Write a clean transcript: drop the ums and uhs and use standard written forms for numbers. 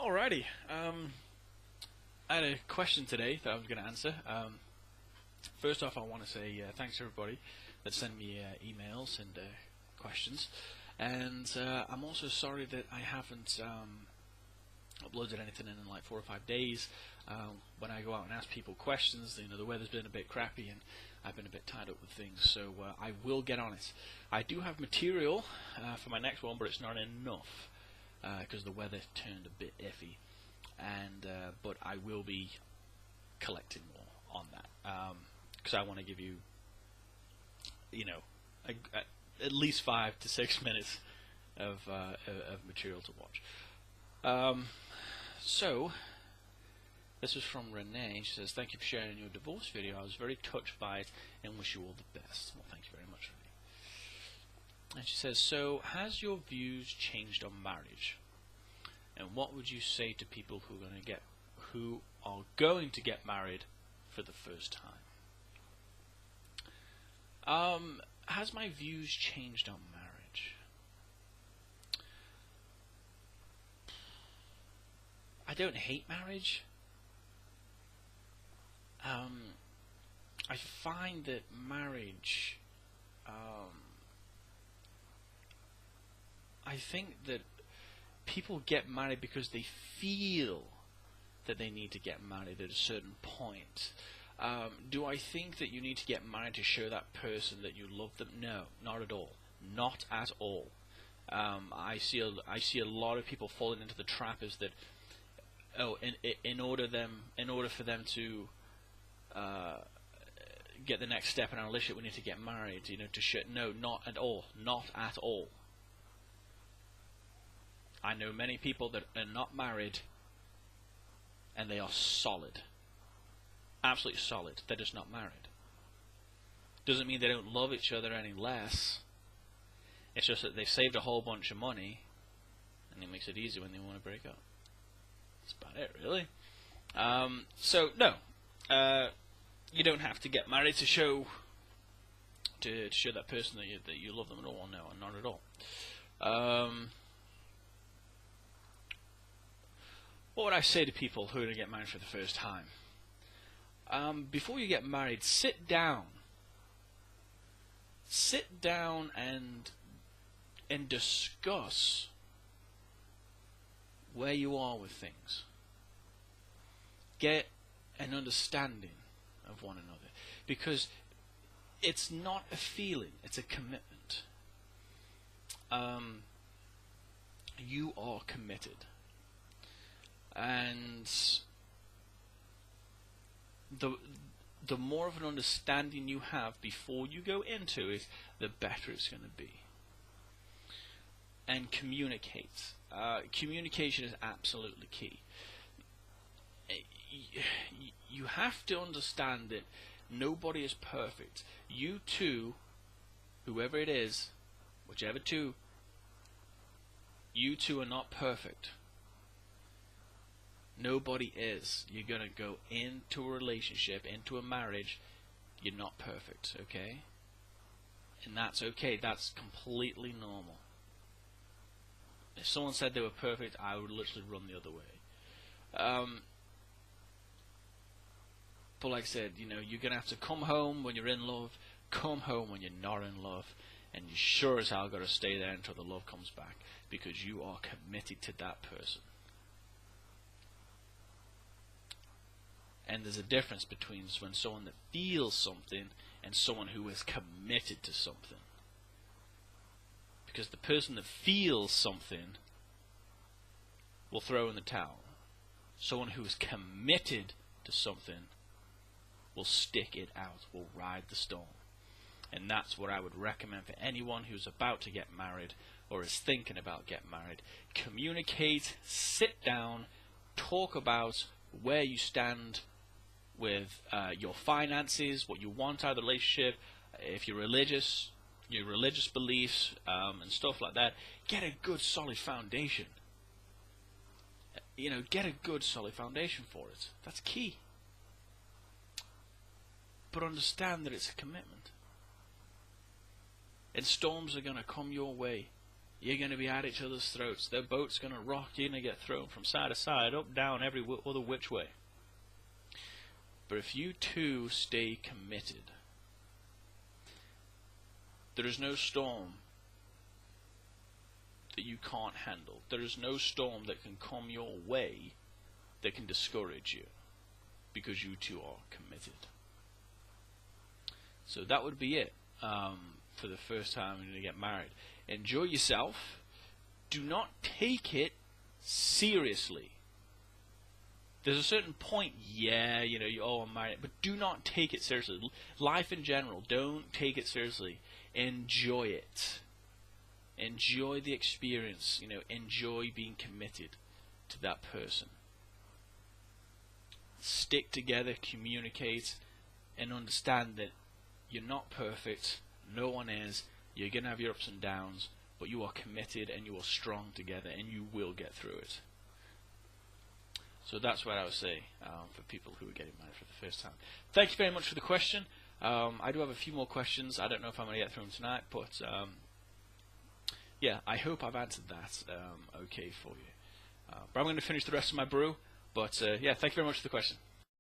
Alrighty. I had a question today that I was going to answer. First off, I want to say thanks to everybody that sent me emails and questions. And I'm also sorry that I haven't uploaded anything in like 4 or 5 days. When I go out and ask people questions, the weather's been a bit crappy and I've been a bit tied up with things. So I will get on it. I do have material for my next one, but it's not enough because the weather turned a bit iffy. And but I will be collecting more on that because I want to give you, at least 5 to 6 minutes of material to watch. So this is from Renee. She says, "Thank you for sharing your divorce video. I was very touched by it and wish you all the best." Well, thank you very much, Renee. And she says, "So has your views changed on marriage? And what would you say to people who are going to get married for the first time?" Has my views changed on marriage? I don't hate marriage. I find that marriage, I think that people get married because they feel that they need to get married at a certain point. Do I think that you need to get married to show that person that you love them? No, not at all. Not at all. I see a lot of people falling into the trap is that, in order for them to get the next step in our relationship, we need to get married. To show. No, not at all. Not at all. I know many people that are not married and they are solid. Absolutely solid. They're just not married. Doesn't mean they don't love each other any less. It's just that they've saved a whole bunch of money and it makes it easy when they want to break up. That's about it, really. So, no. You don't have to get married to show that person that you love them at all. No, not at all. What would I say to people who are going to get married for the first time? Before you get married, sit down. Sit down and discuss where you are with things. Get an understanding of one another. Because it's not a feeling, it's a commitment. You are committed. And the more of an understanding you have before you go into it, the better it's going to be. And communicate. Communication is absolutely key. You have to understand that nobody is perfect. You two, whoever it is, whichever two, you two are not perfect. Nobody is. You're going to go into a relationship, into a marriage, you're not perfect, okay? And that's okay. That's completely normal. If someone said they were perfect, I would literally run the other way. But like I said, you're going to have to come home when you're in love, come home when you're not in love, and you sure as hell got to stay there until the love comes back, because you are committed to that person. And there's a difference between when someone that feels something and someone who is committed to something. Because the person that feels something will throw in the towel. Someone who is committed to something will stick it out, will ride the storm. And that's what I would recommend for anyone who's about to get married or is thinking about getting married. Communicate, sit down, talk about where you stand with your finances, what you want out of the relationship, if you're religious, your religious beliefs, and stuff like that. Get a good solid foundation. Get a good solid foundation for it. That's key. But understand that it's a commitment. And storms are going to come your way. you're going to be at each other's throats. Their boat's going to rock. You're going to get thrown from side to side, up, down, every other which way. But if you two stay committed, there is no storm that you can't handle. There is no storm that can come your way that can discourage you, because you two are committed. So that would be it for the first time you're going to get married. Enjoy yourself. Do not take it seriously. There's a certain point, yeah, you know, I'm married, but do not take it seriously. Life in general, don't take it seriously. Enjoy it. Enjoy the experience, you know, enjoy being committed to that person. Stick together, communicate, and understand that you're not perfect, no one is, you're going to have your ups and downs, but you are committed and you are strong together and you will get through it. So that's what I would say for people who are getting married for the first time. Thank you very much for the question. I do have a few more questions. I don't know if I'm going to get through them tonight, but yeah, I hope I've answered that okay for you. But I'm going to finish the rest of my brew. But yeah, thank you very much for the question.